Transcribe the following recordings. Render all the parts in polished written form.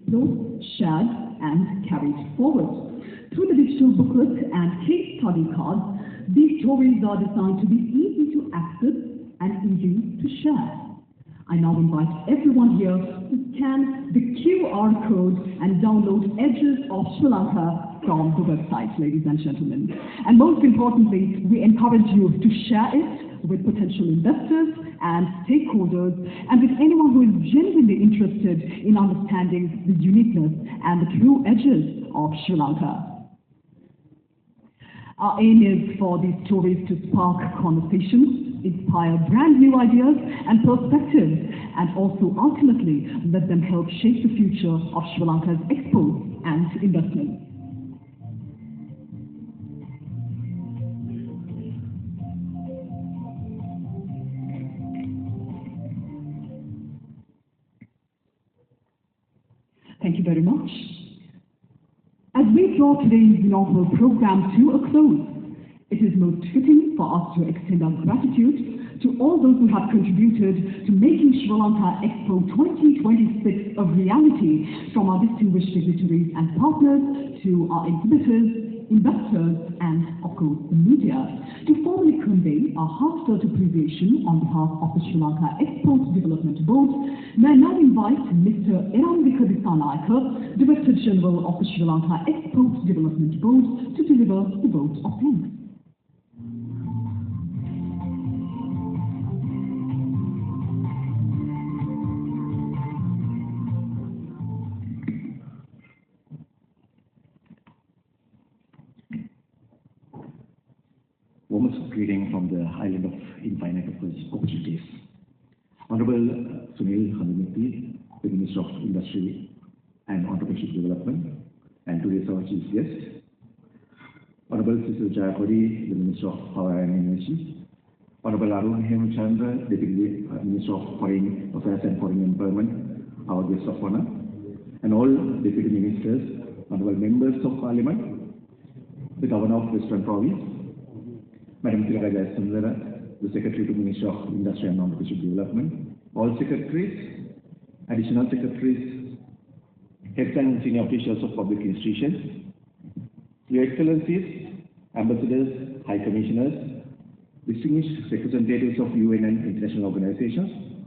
explored, shared, and carried forward. Through the digital booklet and case study cards, these stories are designed to be easy to access and easy to share. I now invite everyone here to scan the QR code and download Edges of Sri Lanka from the website, ladies and gentlemen. And most importantly, we encourage you to share it with potential investors and stakeholders and with anyone who is genuinely interested in understanding the uniqueness and the true edges of Sri Lanka. Our aim is for these stories to spark conversations, inspire brand new ideas and perspectives, and also ultimately let them help shape the future of Sri Lanka's exports and investments. Thank you very much. As we draw today's inaugural program to a close, it is most fitting for us to extend our gratitude to all those who have contributed to making Sri Lanka Expo 2026 a reality, from our distinguished dignitaries and partners to our exhibitors, investors, and of course the media. To formally convey our heartfelt appreciation on behalf of the Sri Lanka Export Development Board, may I now invite Mr. Erandika Dissanayake, Director General of the Sri Lanka Export Development Board, to deliver the vote of thanks. Warmest greeting from the island of infinite opportunities. Honorable Sunil Handumukti, the Minister of Industry and Entrepreneurship Development, and today's our chief guest. Honorable Cecil Jayakodi, the Minister of Power and Energy. Honorable Arun Hemchandra, Deputy Minister of Foreign Affairs and Foreign Employment, our guest of honor, and all Deputy Ministers, Honorable Members of Parliament, the Governor of Western Province, Madam Tilaka Jayasundara, the Secretary to Ministry of Industry and Entrepreneurship Development, all secretaries, additional secretaries, heads and senior officials of public institutions, Your Excellencies, ambassadors, high commissioners, distinguished representatives of UN and international organizations,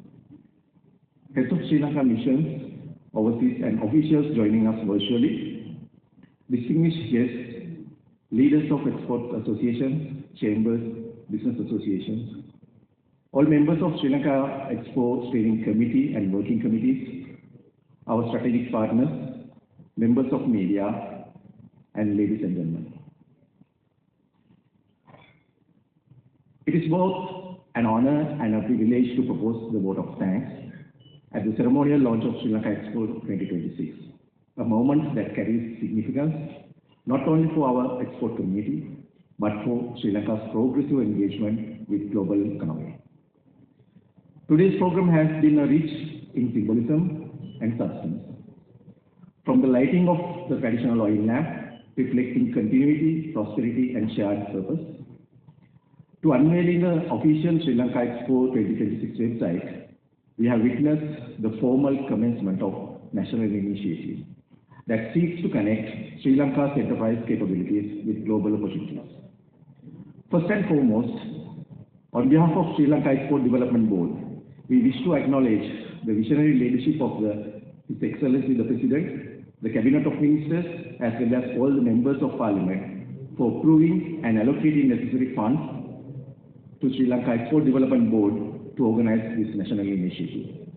heads of Sri Lanka missions, overseas and officials joining us virtually, distinguished guests, leaders of export associations, chambers, business associations, all members of Sri Lanka Expo Steering Committee and Working Committees, our strategic partners, members of media, and ladies and gentlemen. It is both an honor and a privilege to propose the vote of thanks at the ceremonial launch of Sri Lanka Expo 2026, a moment that carries significance not only for our export community, but for Sri Lanka's progressive engagement with global economy. Today's program has been rich in symbolism and substance. From the lighting of the traditional oil lamp, reflecting continuity, prosperity, and shared purpose, to unveiling the official Sri Lanka Expo 2026 website, we have witnessed the formal commencement of national initiative that seeks to connect Sri Lanka's enterprise capabilities with global opportunities. First and foremost, on behalf of Sri Lanka Export Development Board, we wish to acknowledge the visionary leadership of His Excellency the President, the Cabinet of Ministers, as well as all the members of Parliament for approving and allocating necessary funds to Sri Lanka Export Development Board to organize this national initiative.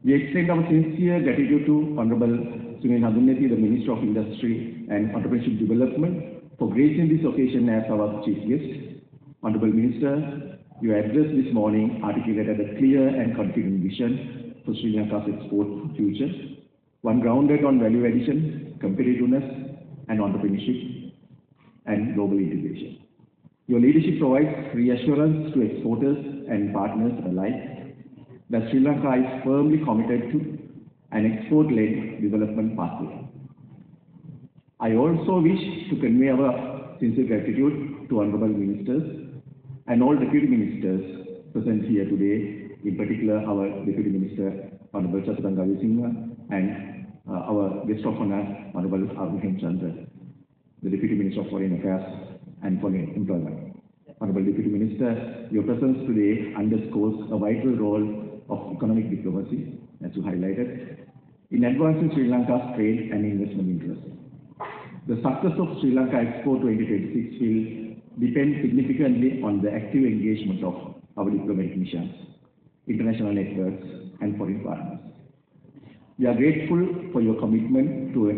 We extend our sincere gratitude to Honorable Sunil Handumukti, the Minister of Industry and Entrepreneurship Development, for gracing this occasion as our chief guest. Honorable Minister, your address this morning articulated a clear and confident vision for Sri Lanka's export future, one grounded on value addition, competitiveness, and entrepreneurship, and global integration. Your leadership provides reassurance to exporters and partners alike that Sri Lanka is firmly committed to an export-led development pathway. I also wish to convey our sincere gratitude to Honorable Ministers and all Deputy Ministers present here today, in particular our Deputy Minister, Honorable Chathuran Gawesinghe, and our guest of honor, Honorable Arvind Chandra, the Deputy Minister of Foreign Affairs and Foreign Employment. Honorable Deputy Minister, your presence today underscores a vital role of economic diplomacy, as you highlighted, in advancing Sri Lanka's trade and investment interests. The success of Sri Lanka Expo 2026 will depend significantly on the active engagement of our diplomatic missions, international networks, and foreign partners. We are grateful for your commitment to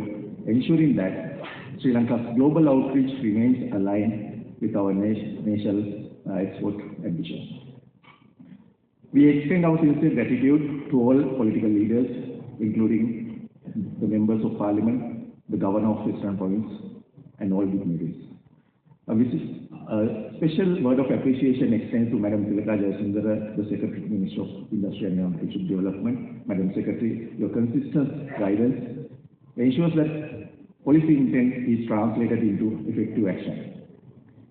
ensuring that Sri Lanka's global outreach remains aligned with our national export ambitions. We extend our sincere gratitude to all political leaders, including the members of Parliament, the Governor of Western Province, and all dignitaries. A special word of appreciation extends to Madam Tilaka Jayasundara, the Secretary Minister of Industry and Entrepreneurship Development. Madam Secretary, your consistent guidance ensures that policy intent is translated into effective action.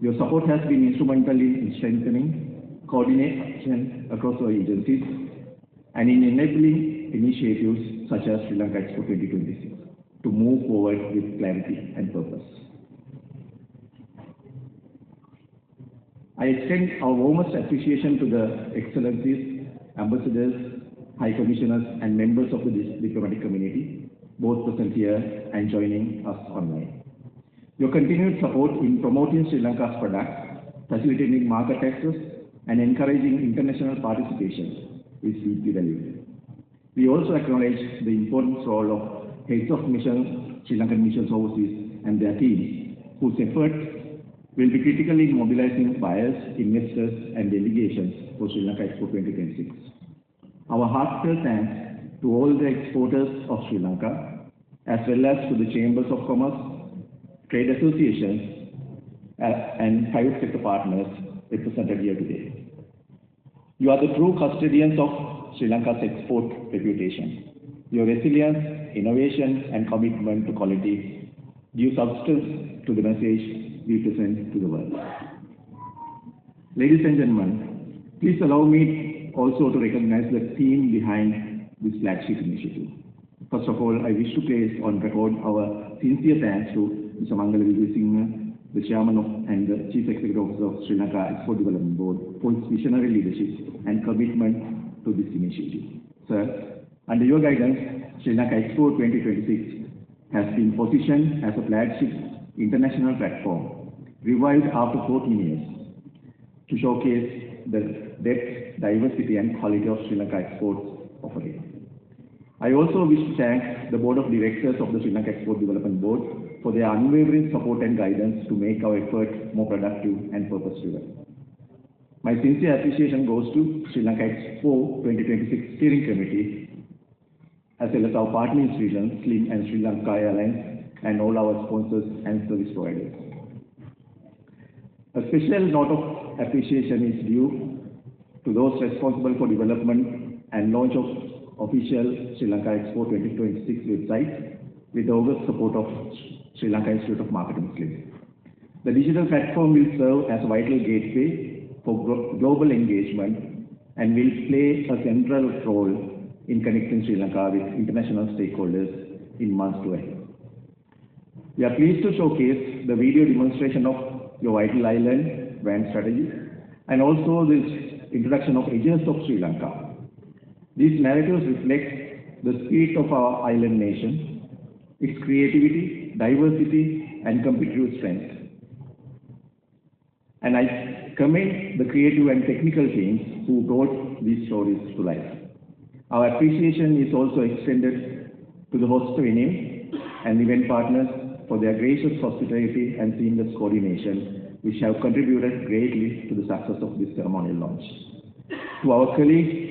Your support has been instrumental in strengthening coordination across our agencies and in enabling initiatives such as Sri Lanka Expo 2026 to move forward with clarity and purpose. I extend our warmest appreciation to the excellencies, ambassadors, high commissioners, and members of the diplomatic community, both present here and joining us online. Your continued support in promoting Sri Lanka's products, facilitating market access, and encouraging international participation is deeply valued. We also acknowledge the important role of heads of missions, Sri Lankan missions overseas, and their teams, whose efforts will be critical in mobilizing buyers, investors, and delegations for Sri Lanka Expo 2026. Our heartfelt thanks to all the exporters of Sri Lanka, as well as to the Chambers of Commerce, trade associations, and private sector partners represented here today. You are the true custodians of Sri Lanka's export reputation. Your resilience, innovation, and commitment to quality give substance to the message we present to the world. Ladies and gentlemen, please allow me also to recognize the team behind this flagship initiative. First of all, I wish to place on record our sincere thanks to Mr. Mangala Vijay Singh, the Chairman and the Chief Executive Officer of Sri Lanka Export Development Board, for his visionary leadership and commitment to this initiative. Sir, under your guidance, Sri Lanka Expo 2026 has been positioned as a flagship international platform, revived after 14 years, to showcase the depth, diversity, and quality of Sri Lanka exports offering. I also wish to thank the Board of Directors of the Sri Lanka Export Development Board for their unwavering support and guidance to make our efforts more productive and purpose-driven. My sincere appreciation goes to Sri Lanka Expo 2026 Steering Committee, as well as our partner institutions, SLIM and Sri Lanka Airlines, and all our sponsors and service providers. A special note of appreciation is due to those responsible for development and launch of official Sri Lanka Expo 2026 website with the august support of Sri Lanka Institute of Marketing Skills. The digital platform will serve as a vital gateway for global engagement and will play a central role in connecting Sri Lanka with international stakeholders in months to come. We are pleased to showcase the video demonstration of your vital island brand strategy and also this introduction of Edges of Sri Lanka. These narratives reflect the spirit of our island nation, its creativity, diversity, and competitive strength. And I commend the creative and technical teams who brought these stories to life. Our appreciation is also extended to the host venue and event partners for their gracious hospitality and seamless coordination, which have contributed greatly to the success of this ceremonial launch. To our colleagues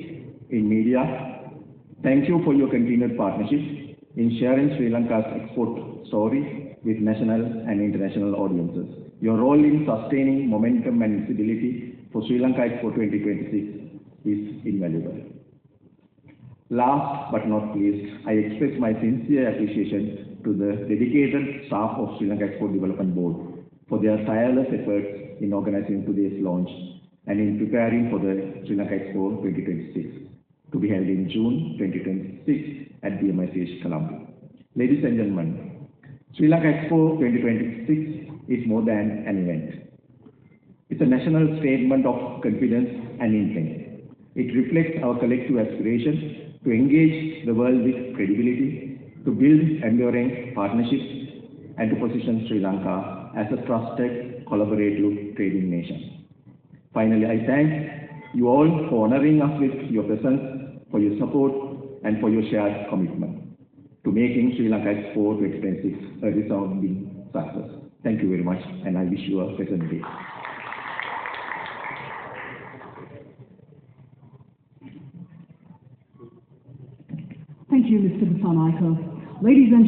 in media, thank you for your continued partnership in sharing Sri Lanka's export story with national and international audiences. Your role in sustaining momentum and visibility for Sri Lanka Expo 2026 is invaluable. Last but not least, I express my sincere appreciation to the dedicated staff of Sri Lanka Export Development Board for their tireless efforts in organizing today's launch and in preparing for the Sri Lanka Expo 2026 to be held in June 2026 at BMICH Colombo. Ladies and gentlemen, Sri Lanka Expo 2026 is more than an event. It's a national statement of confidence and intent. It reflects our collective aspiration to engage the world with credibility, to build enduring partnerships, and to position Sri Lanka as a trusted, collaborative trading nation. Finally, I thank you all for honoring us with your presence, for your support, and for your shared commitment to making Sri Lanka Expo 2026 a resounding success. Thank you very much, and I wish you a pleasant day. Thank you, Mr. Dasanaika. Ladies and